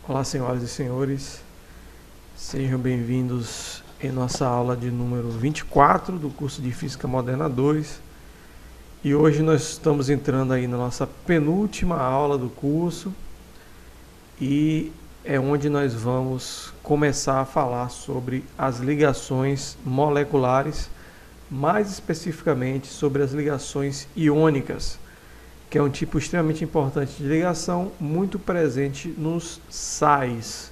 Olá, senhoras e senhores, sejam bem-vindos em nossa aula de número 24 do curso de Física Moderna 2. E hoje nós estamos entrando aí na nossa penúltima aula do curso e é onde nós vamos começar a falar sobre as ligações moleculares, mais especificamente sobre as ligações iônicas, que é um tipo extremamente importante de ligação, muito presente nos sais,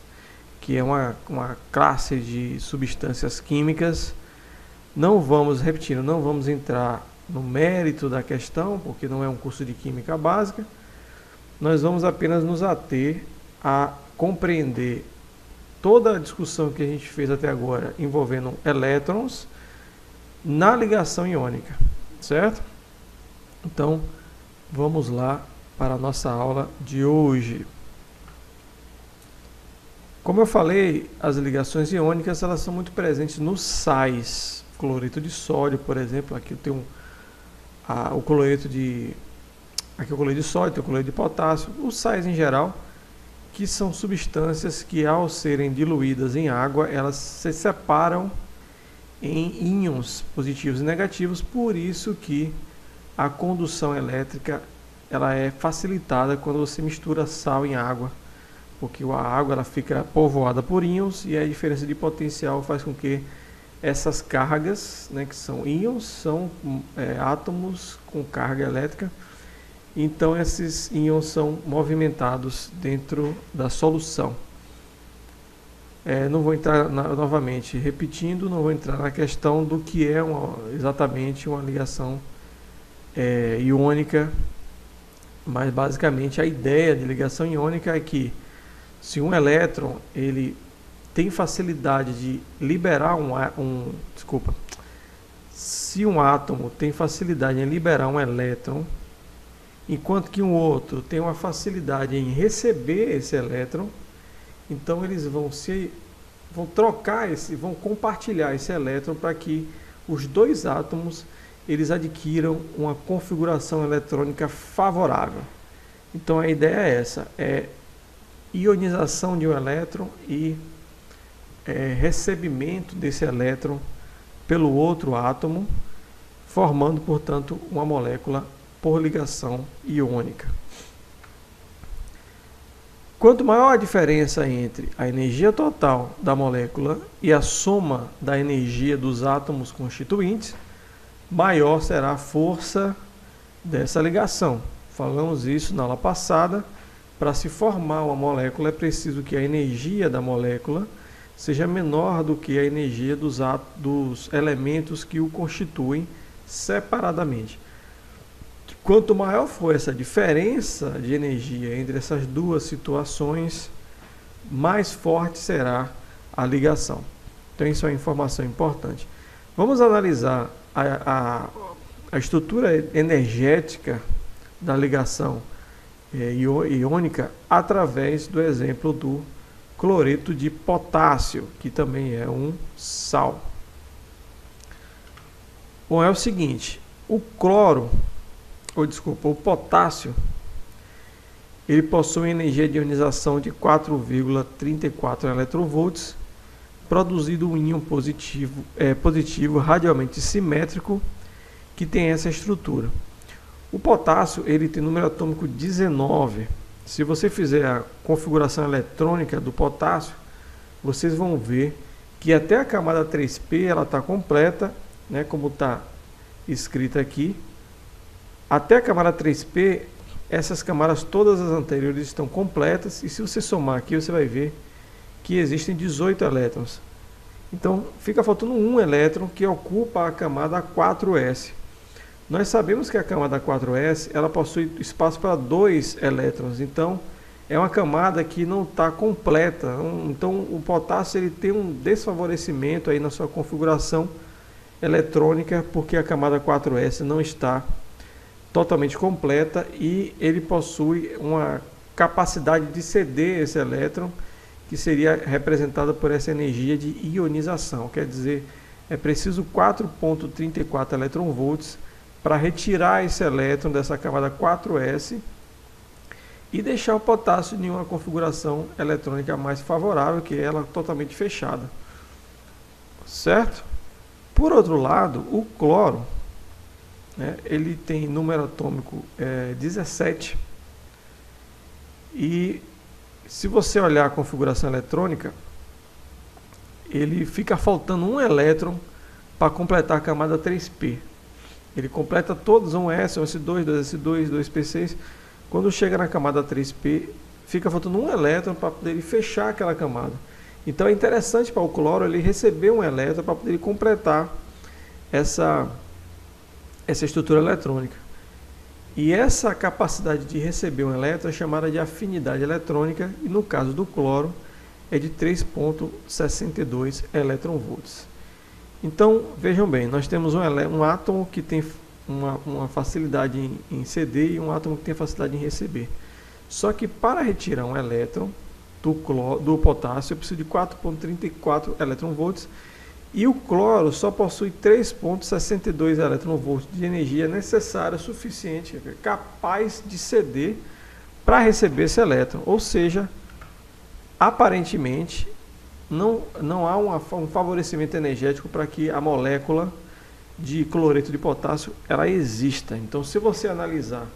que é uma classe de substâncias químicas. Não vamos entrar no mérito da questão, porque não é um curso de química básica. Nós vamos apenas nos ater a compreender toda a discussão que a gente fez até agora envolvendo elétrons na ligação iônica, certo? Então, vamos lá para a nossa aula de hoje. Como eu falei, as ligações iônicas elas são muito presentes nos sais. Cloreto de sódio, por exemplo, aqui eu tenho o cloreto de sódio, tem o cloreto de potássio, os sais em geral, que são substâncias que ao serem diluídas em água, elas se separam em íons positivos e negativos, por isso que a condução elétrica ela é facilitada quando você mistura sal em água, porque a água ela fica povoada por íons e a diferença de potencial faz com que essas cargas, né, que são íons, são átomos com carga elétrica, então esses íons são movimentados dentro da solução. Não vou entrar novamente repetindo, não vou entrar na questão do que é exatamente uma ligação iônica, mas basicamente a ideia de ligação iônica é que se um elétron ele tem facilidade de liberar se um átomo tem facilidade em liberar um elétron, enquanto que um outro tem uma facilidade em receber esse elétron, então eles vão compartilhar esse elétron para que os dois átomos eles adquiram uma configuração eletrônica favorável. Então a ideia é essa, é ionização de um elétron e recebimento desse elétron pelo outro átomo, formando, portanto, uma molécula por ligação iônica. Quanto maior a diferença entre a energia total da molécula e a soma da energia dos átomos constituintes, maior será a força dessa ligação. Falamos isso na aula passada. Para se formar uma molécula é preciso que a energia da molécula seja menor do que a energia dos elementos que o constituem separadamente. Quanto maior for essa diferença de energia entre essas duas situações, mais forte será a ligação. Então isso é uma informação importante. Vamos analisar a estrutura energética da ligação iônica através do exemplo do cloreto de potássio, que também é um sal. Bom, é o seguinte, o potássio, ele possui energia de ionização de 4,34 eletronvolts, produzido um íon positivo radialmente simétrico que tem essa estrutura. O potássio ele tem número atômico 19. Se você fizer a configuração eletrônica do potássio, vocês vão ver que até a camada 3P ela está completa, né, como está escrito aqui. Até a camada 3P, essas camadas todas as anteriores estão completas, e se você somar aqui, você vai ver que existem 18 elétrons. Então, fica faltando um elétron que ocupa a camada 4s. Nós sabemos que a camada 4s ela possui espaço para 2 elétrons, então é uma camada que não está completa. Então, o potássio ele tem um desfavorecimento aí na sua configuração eletrônica, porque a camada 4s não está totalmente completa e ele possui uma capacidade de ceder esse elétron, que seria representada por essa energia de ionização. Quer dizer, é preciso 4,34 eletronvolts para retirar esse elétron dessa camada 4s e deixar o potássio em uma configuração eletrônica mais favorável, que é ela totalmente fechada. Certo? Por outro lado, o cloro, né, ele tem número atômico 17, e se você olhar a configuração eletrônica, ele fica faltando um elétron para completar a camada 3p. Ele completa todos, um S, um S2, 2S2, 2P6. Quando chega na camada 3p, fica faltando um elétron para poder fechar aquela camada. Então é interessante para o cloro ele receber um elétron para poder completar essa estrutura eletrônica. E essa capacidade de receber um elétron é chamada de afinidade eletrônica, e no caso do cloro é de 3,62 eletronvolts. Então, vejam bem, nós temos um átomo que tem uma facilidade em ceder e um átomo que tem facilidade em receber. Só que para retirar um elétron do potássio, eu preciso de 4,34 eletronvolts, e o cloro só possui 3,62 eletronvolts de energia necessária, suficiente, capaz de ceder para receber esse elétron. Ou seja, aparentemente, não há um favorecimento energético para que a molécula de cloreto de potássio ela exista. Então, se você analisar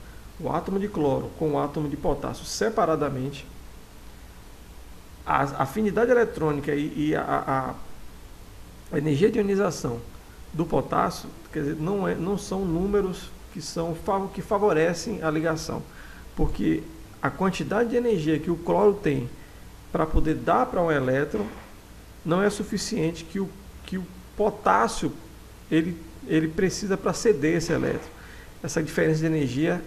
o átomo de cloro com o átomo de potássio separadamente, a afinidade eletrônica e a energia de ionização do potássio, quer dizer, não são números que favorecem a ligação, porque a quantidade de energia que o cloro tem para poder dar para um elétron não é suficiente que o potássio ele precisa para ceder esse elétron. Essa diferença de energia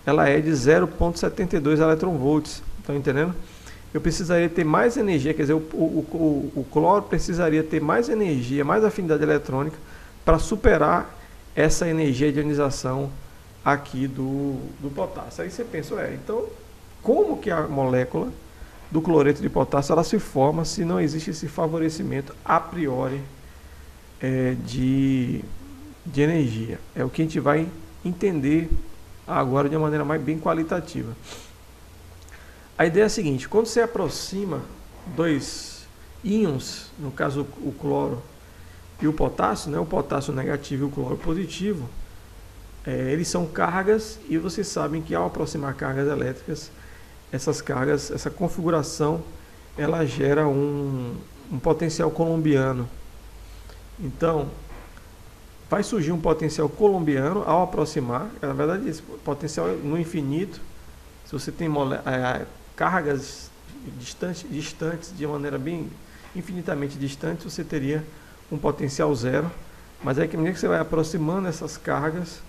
ela é de 0,72 eletronvolts. Estão entendendo? Eu precisaria ter mais energia, quer dizer, o cloro precisaria ter mais energia, mais afinidade eletrônica para superar essa energia de ionização aqui do potássio. Aí você pensa, então, como que a molécula do cloreto de potássio ela se forma se não existe esse favorecimento a priori de energia? É o que a gente vai entender agora de uma maneira bem qualitativa. A ideia é a seguinte: quando você aproxima dois íons, no caso o cloro e o potássio, né, o potássio negativo e o cloro positivo, eles são cargas, e vocês sabem que ao aproximar cargas elétricas, essas cargas, essa configuração, ela gera um potencial colombiano. Então, vai surgir um potencial colombiano ao aproximar. Na verdade, esse potencial é no infinito. Se você tem cargas distantes de maneira bem infinitamente distante, você teria um potencial zero. Mas é que à medida que você vai aproximando essas cargas,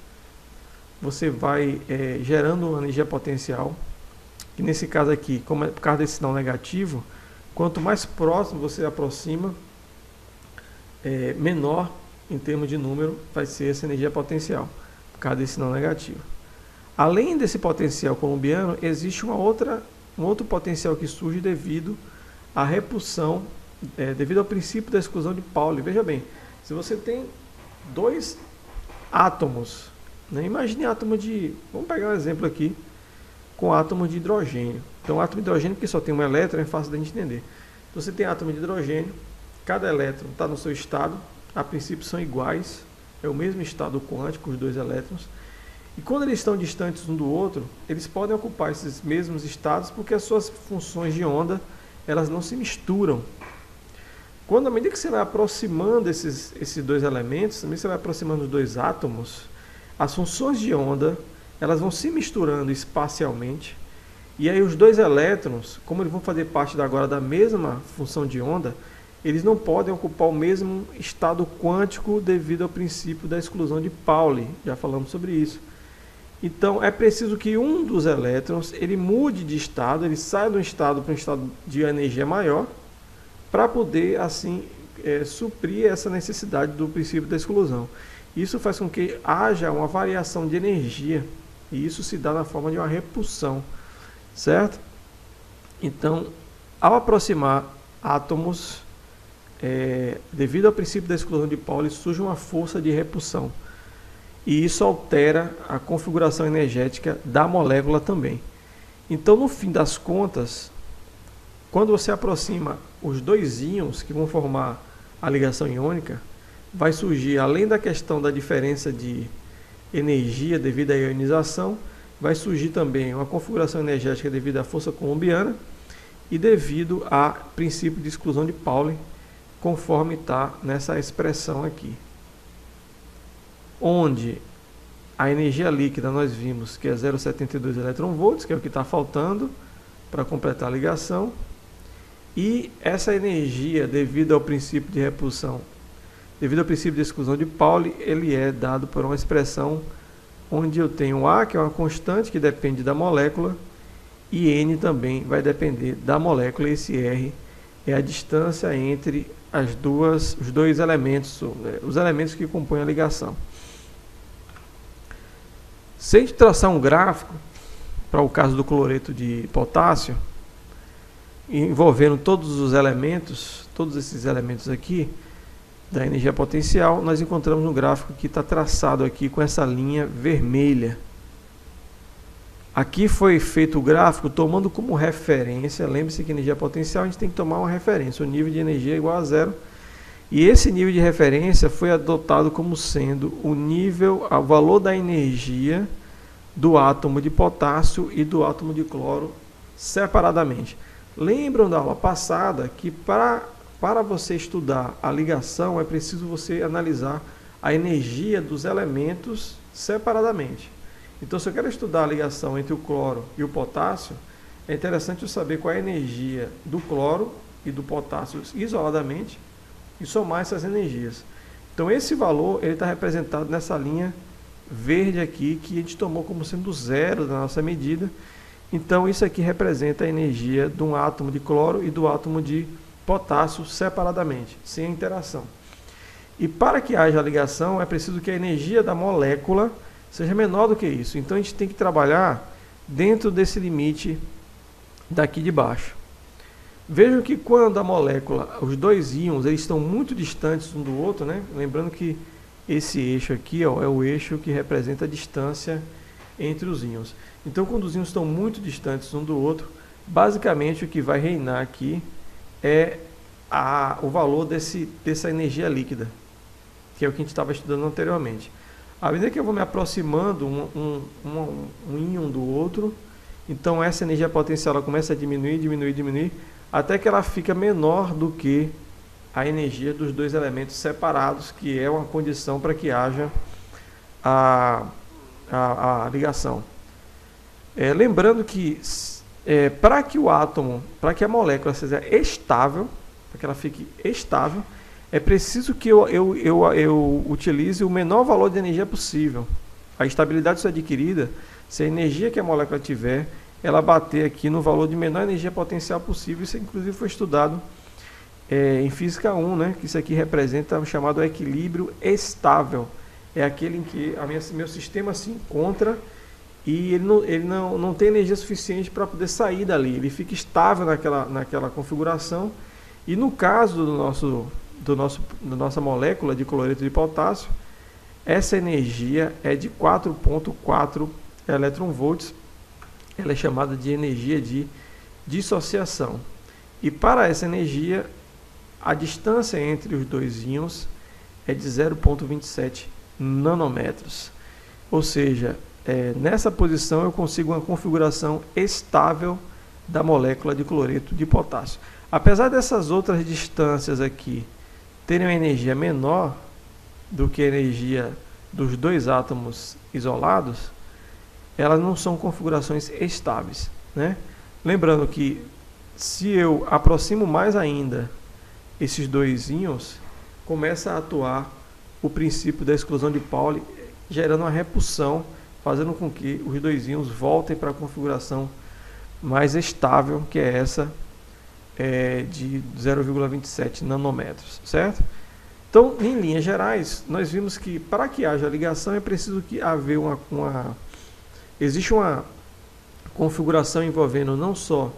você vai gerando uma energia potencial, que nesse caso aqui, como é por causa desse sinal negativo, quanto mais próximo você aproxima, menor em termos de número vai ser essa energia potencial, por causa desse sinal negativo. Além desse potencial colombiano, existe um outro potencial que surge devido à repulsão, devido ao princípio da exclusão de Pauli. Veja bem, se você tem dois átomos, né, imagine átomo vamos pegar um exemplo aqui, com átomo de hidrogênio. Então, átomo de hidrogênio, porque só tem um elétron, é fácil da gente entender. Então, você tem átomo de hidrogênio, cada elétron está no seu estado, a princípio são iguais, é o mesmo estado quântico, os dois elétrons. E quando eles estão distantes um do outro, eles podem ocupar esses mesmos estados, porque as suas funções de onda, elas não se misturam. Quando, à medida que você vai aproximando esses dois elementos, também você vai aproximando os dois átomos, as funções de onda, elas vão se misturando espacialmente, e aí os dois elétrons, como eles vão fazer parte agora da mesma função de onda, eles não podem ocupar o mesmo estado quântico devido ao princípio da exclusão de Pauli. Já falamos sobre isso. Então, é preciso que um dos elétrons ele mude de estado, ele saia de um estado para um estado de energia maior, para poder, assim, suprir essa necessidade do princípio da exclusão. Isso faz com que haja uma variação de energia, e isso se dá na forma de uma repulsão, certo? Então, ao aproximar átomos, devido ao princípio da exclusão de Pauli, surge uma força de repulsão. E isso altera a configuração energética da molécula também. Então, no fim das contas, quando você aproxima os dois íons que vão formar a ligação iônica, vai surgir, além da questão da diferença de energia devido à ionização, vai surgir também uma configuração energética devido à força colombiana e devido ao princípio de exclusão de Pauli, conforme está nessa expressão aqui. Onde a energia líquida nós vimos que é 0,72 eletronvolts, que é o que está faltando para completar a ligação. E essa energia, devido ao princípio de repulsão, devido ao princípio de exclusão de Pauli, ele é dado por uma expressão onde eu tenho A, que é uma constante que depende da molécula, e N também vai depender da molécula. Esse R é a distância entre os dois elementos, os elementos que compõem a ligação. Se a gente traçar um gráfico, para o caso do cloreto de potássio, envolvendo todos os elementos, todos esses elementos aqui, da energia potencial, nós encontramos um gráfico que está traçado aqui com essa linha vermelha. Aqui foi feito o gráfico tomando como referência, lembre-se que energia potencial a gente tem que tomar uma referência, o nível de energia é igual a zero, e esse nível de referência foi adotado como sendo o valor da energia do átomo de potássio e do átomo de cloro separadamente. Lembram da aula passada que para você estudar a ligação é preciso você analisar a energia dos elementos separadamente. Então, se eu quero estudar a ligação entre o cloro e o potássio, é interessante eu saber qual é a energia do cloro e do potássio isoladamente e somar essas energias. Então, esse valor está representado nessa linha verde aqui, que a gente tomou como sendo zero da nossa medida. Então, isso aqui representa a energia de um átomo de cloro e do átomo de potássio separadamente, sem interação. E para que haja ligação, é preciso que a energia da molécula seja menor do que isso. Então, a gente tem que trabalhar dentro desse limite daqui de baixo. Vejam que quando a molécula, os dois íons, eles estão muito distantes um do outro, né? Lembrando que esse eixo aqui, ó, é o eixo que representa a distância entre os íons. Então, quando os íons estão muito distantes um do outro, basicamente o que vai reinar aqui é o valor dessa energia líquida, que é o que a gente estava estudando anteriormente. À medida que eu vou me aproximando um íon do outro, então essa energia potencial ela começa a diminuir, até que ela fica menor do que a energia dos dois elementos separados, que é uma condição para que haja a ligação. Lembrando que para que a molécula seja estável, para que ela fique estável, é preciso que eu utilize o menor valor de energia possível. A estabilidade só é adquirida se a energia que a molécula tiver, ela bater aqui no valor de menor energia potencial possível. Isso inclusive foi estudado em Física 1, né? Que isso aqui representa o chamado equilíbrio estável. É aquele em que meu sistema se encontra e ele não tem energia suficiente para poder sair dali. Ele fica estável naquela configuração. E no caso da nossa molécula de cloreto de potássio, essa energia é de 4,4 eletronvolts. Ela é chamada de energia de dissociação. E para essa energia, a distância entre os dois íons é de 0,27 nanômetros. Ou seja, nessa posição eu consigo uma configuração estável da molécula de cloreto de potássio. Apesar dessas outras distâncias aqui terem uma energia menor do que a energia dos dois átomos isolados, elas não são configurações estáveis, né? Lembrando que se eu aproximo mais ainda esses dois íons, começa a atuar o princípio da exclusão de Pauli, gerando uma repulsão, fazendo com que os dois íons voltem para a configuração mais estável, que é essa de 0,27 nanômetros, certo? Então, em linhas gerais, nós vimos que para que haja ligação é preciso que haver existe uma configuração envolvendo não só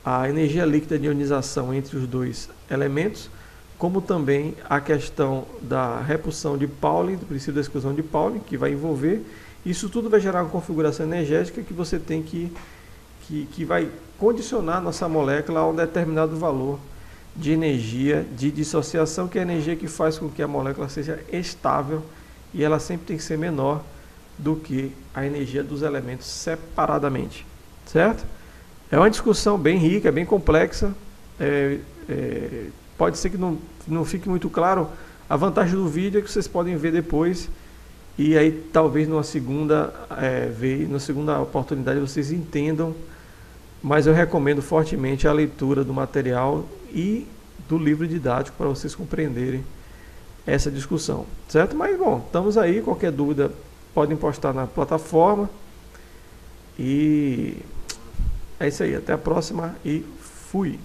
a energia líquida de ionização entre os dois elementos, como também a questão da repulsão de Pauli, do princípio da exclusão de Pauli, que vai envolver. Isso tudo vai gerar uma configuração energética que você tem que que vai condicionar nossa molécula a um determinado valor de energia de dissociação, que é a energia que faz com que a molécula seja estável, e ela sempre tem que ser menor do que a energia dos elementos separadamente, certo? É uma discussão bem rica, bem complexa, pode ser que não fique muito claro. A vantagem do vídeo é que vocês podem ver depois, e aí talvez numa segunda vez, na segunda oportunidade vocês entendam, mas eu recomendo fortemente a leitura do material e do livro didático para vocês compreenderem essa discussão, certo? Mas bom, estamos aí, qualquer dúvida podem postar na plataforma, e é isso aí, até a próxima e fui!